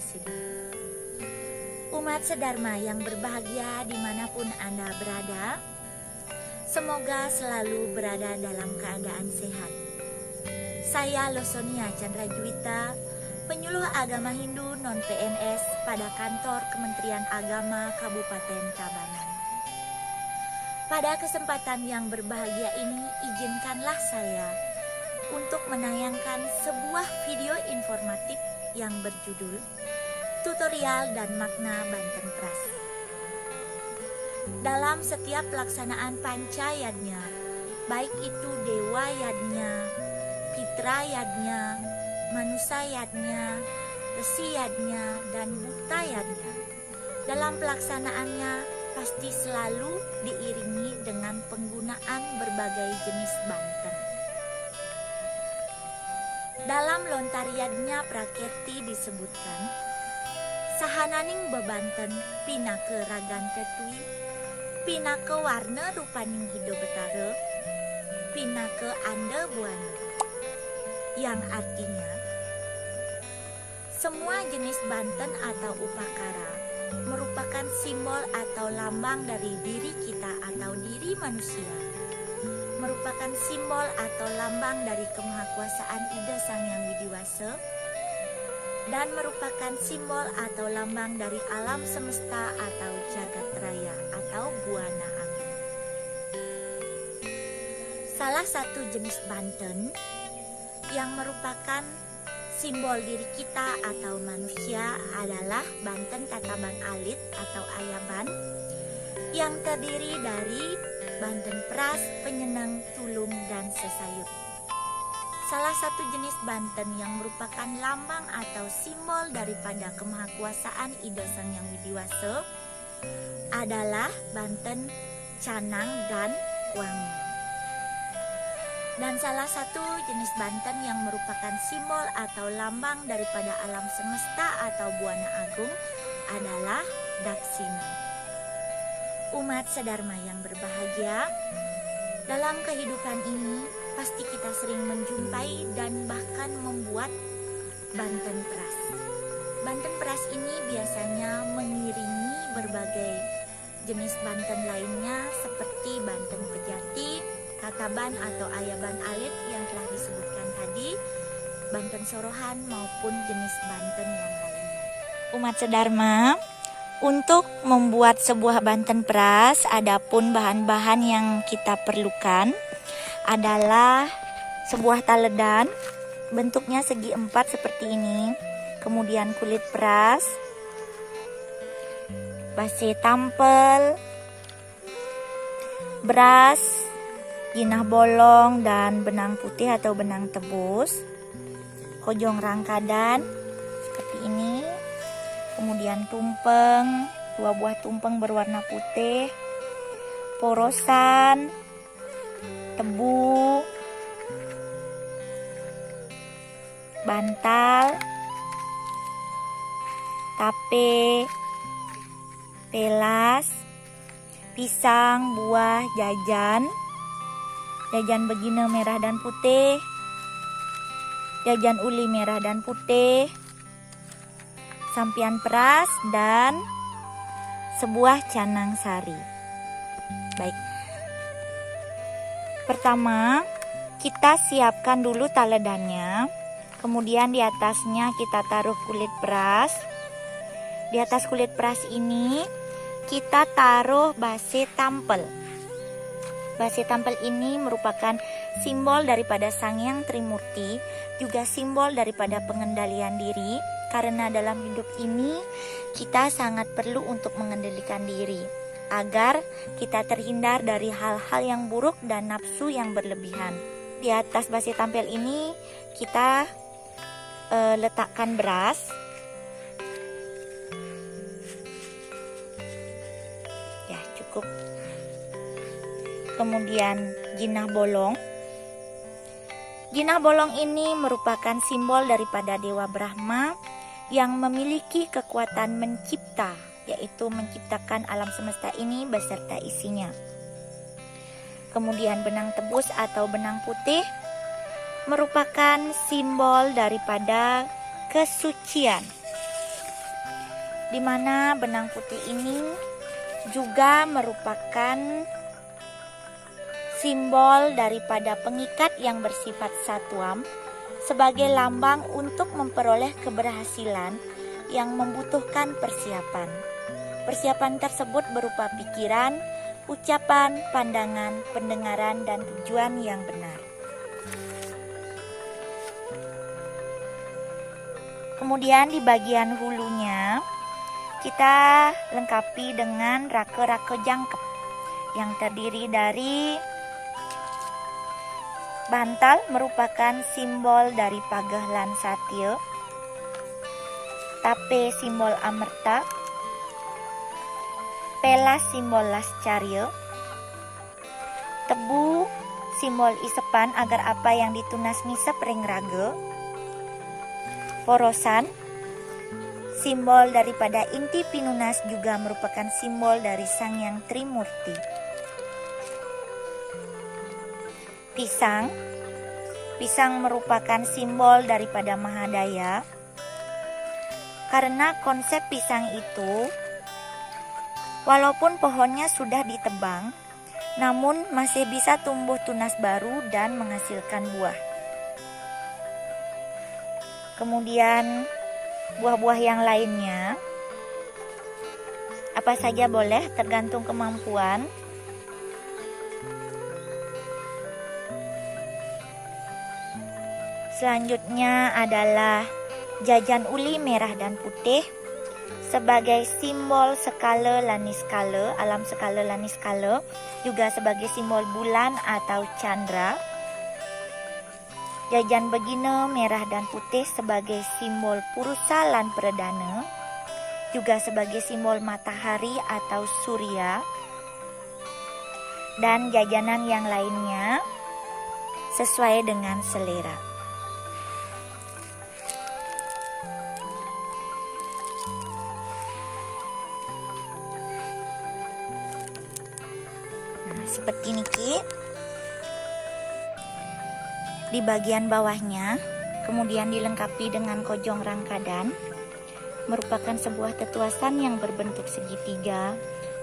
sini. Umat sedharma yang berbahagia dimanapun Anda berada, semoga selalu berada dalam keadaan sehat. Saya Losonia Chandra Juwita, penyuluh agama Hindu non-PNS pada kantor Kementerian Agama Kabupaten Tabanan. Pada kesempatan yang berbahagia ini, izinkanlah saya untuk menayangkan sebuah video informatif yang berjudul Tutorial dan Makna Banten Pras. Dalam setiap pelaksanaan panca yadnya, baik itu dewa yadnya, pitra yadnya, manusia yadnya, resi yadnya, dan buta yadnya, dalam pelaksanaannya pasti selalu diiringi dengan penggunaan berbagai jenis banten. Dalam lontariadnya Prakerti disebutkan, sahananing bebanten pinake ragan tetui, pinake warna rupaning hido betara, pinake anda buana. Yang artinya, semua jenis banten atau upakara merupakan simbol atau lambang dari diri kita atau diri manusia, merupakan simbol atau lambang dari kemahakuasaan Ida Sang Hyang Widiwasa, dan merupakan simbol atau lambang dari alam semesta atau jagat raya atau buana agung. Salah satu jenis banten yang merupakan simbol diri kita atau manusia adalah banten tatabang alit atau ayaban yang terdiri dari banten pras, penyenang, tulung, dan sesayut. Salah satu jenis banten yang merupakan lambang atau simbol daripada kemahakuasaan Ida Sang Hyang Widiwasa adalah banten canang dan wangi. Dan salah satu jenis banten yang merupakan simbol atau lambang daripada alam semesta atau buana agung adalah daksina. Umat sedharma yang berbahagia, dalam kehidupan ini pasti kita sering menjumpai dan bahkan membuat banten pras. Banten pras ini biasanya mengiringi berbagai jenis banten lainnya seperti banten pejati, tataban atau ayaban alit yang telah disebutkan tadi, banten sorohan maupun jenis banten yang lainnya. Umat sedharma, untuk membuat sebuah banten pras, adapun bahan-bahan yang kita perlukan adalah sebuah taledan, bentuknya segi empat seperti ini, kemudian kulit pras, base tampel, beras, jinah bolong, dan benang putih atau benang tebus, kojong rangkadan seperti ini, kemudian tumpeng, 2 buah tumpeng berwarna putih, porosan, tebu, bantal, tape, pelas, pisang, buah, jajan begina merah dan putih, jajan uli merah dan putih, sampian peras, dan sebuah canang sari. Baik, pertama kita siapkan dulu taledannya, kemudian di atasnya kita taruh kulit peras. Di atas kulit peras ini kita taruh base tampel. Base tampel ini merupakan simbol daripada Sang Hyang Trimurti, juga simbol daripada pengendalian diri, karena dalam hidup ini kita sangat perlu untuk mengendalikan diri agar kita terhindar dari hal-hal yang buruk dan nafsu yang berlebihan. Di atas base tampel ini kita letakkan beras, ya cukup, kemudian jinah bolong. Jinah bolong ini merupakan simbol daripada Dewa Brahma yang memiliki kekuatan mencipta, yaitu menciptakan alam semesta ini beserta isinya. Kemudian benang tebus atau benang putih merupakan simbol daripada kesucian. di mana benang putih ini juga merupakan simbol daripada pengikat yang bersifat satuam sebagai lambang untuk memperoleh keberhasilan yang membutuhkan persiapan. Persiapan tersebut berupa pikiran, ucapan, pandangan, pendengaran, dan tujuan yang benar. Kemudian di bagian hulunya kita lengkapi dengan rake-rake jangkep yang terdiri dari bantal merupakan simbol dari pagehlan satya, tape simbol amerta, pelas simbol lascarya, tebu simbol isepan agar apa yang ditunas ngisep ring raga, porosan simbol daripada inti pinunas juga merupakan simbol dari Sang Hyang Trimurti. Pisang merupakan simbol daripada Mahadaya. Karena konsep pisang itu, walaupun pohonnya sudah ditebang, namun masih bisa tumbuh tunas baru dan menghasilkan buah. Kemudian buah-buah yang lainnya, apa saja boleh tergantung kemampuan. Selanjutnya adalah jajan uli merah dan putih sebagai simbol skala laniskala, alam skala laniskala, juga sebagai simbol bulan atau candra. Jajan begina merah dan putih sebagai simbol purusa lan perdana, juga sebagai simbol matahari atau surya. Dan jajanan yang lainnya sesuai dengan selera. Seperti niki. Di bagian bawahnya kemudian dilengkapi dengan kojong rangkadan, merupakan sebuah tetuasan yang berbentuk segitiga,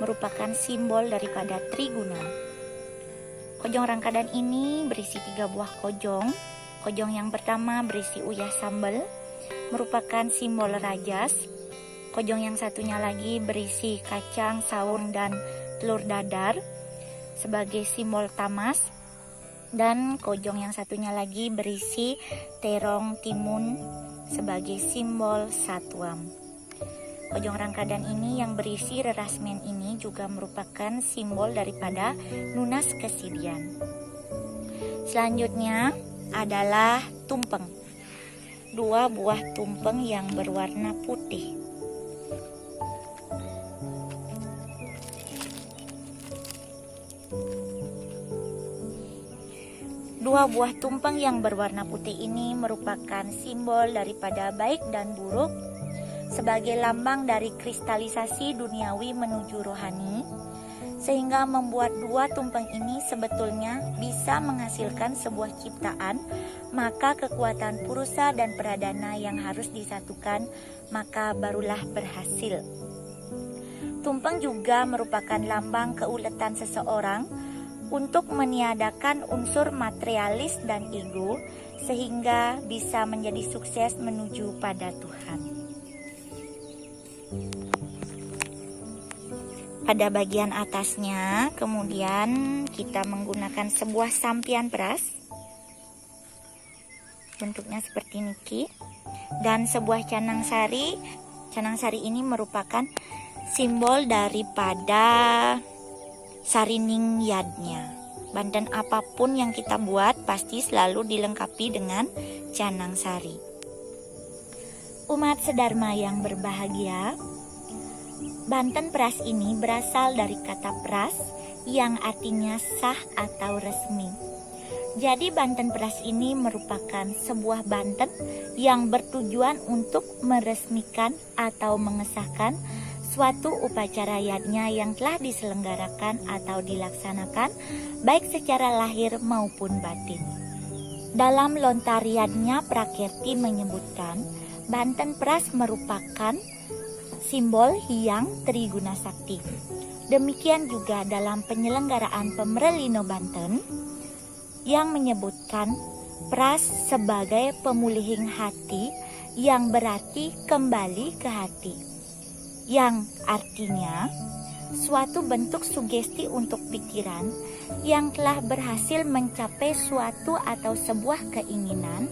merupakan simbol daripada Triguna. Kojong rangkadan ini berisi 3 buah kojong. Kojong yang pertama berisi uyah sambal, merupakan simbol rajas. Kojong yang satunya lagi berisi kacang, saung, dan telur dadar sebagai simbol tamas. Dan kojong yang satunya lagi berisi terong timun sebagai simbol satuam. Kojong rangkadan ini yang berisi rerasmen ini juga merupakan simbol daripada nunas kesidian. Selanjutnya adalah tumpeng. 2 buah tumpeng yang berwarna putih. Dua buah tumpeng yang berwarna putih ini merupakan simbol daripada baik dan buruk sebagai lambang dari kristalisasi duniawi menuju rohani, sehingga membuat 2 tumpeng ini sebetulnya bisa menghasilkan sebuah ciptaan. Maka kekuatan purusa dan pradana yang harus disatukan, maka barulah berhasil. Tumpeng juga merupakan lambang keuletan seseorang untuk meniadakan unsur materialis dan ego, sehingga bisa menjadi sukses menuju pada Tuhan. Pada bagian atasnya kemudian kita menggunakan sebuah sampian peras, bentuknya seperti niki, dan sebuah canang sari. Canang sari ini merupakan simbol daripada sarining yadnya. Banten apapun yang kita buat pasti selalu dilengkapi dengan canang sari. Umat sedharma yang berbahagia, Banten peras ini berasal dari kata pras yang artinya sah atau resmi. Jadi Banten peras ini merupakan sebuah banten yang bertujuan untuk meresmikan atau mengesahkan suatu upacara yadnya yang telah diselenggarakan atau dilaksanakan baik secara lahir maupun batin. Dalam lontar yadnya Prakirti menyebutkan Banten peras merupakan simbol Hyang Triguna Sakti. Demikian juga dalam penyelenggaraan Pemerlino Banten yang menyebutkan pras sebagai pemulihing hati yang berarti kembali ke hati, yang artinya suatu bentuk sugesti untuk pikiran yang telah berhasil mencapai suatu atau sebuah keinginan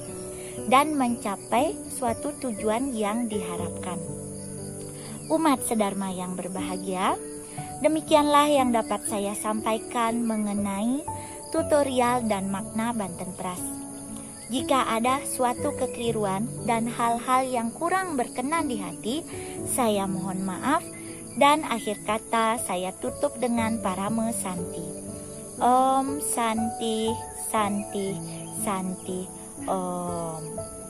dan mencapai suatu tujuan yang diharapkan. Umat sedharma yang berbahagia, demikianlah yang dapat saya sampaikan mengenai tutorial dan makna Banten Pras. Jika ada suatu kekeliruan dan hal-hal yang kurang berkenan di hati, saya mohon maaf, dan akhir kata saya tutup dengan parame Santi. Om Santi, Santi, Santi, Om.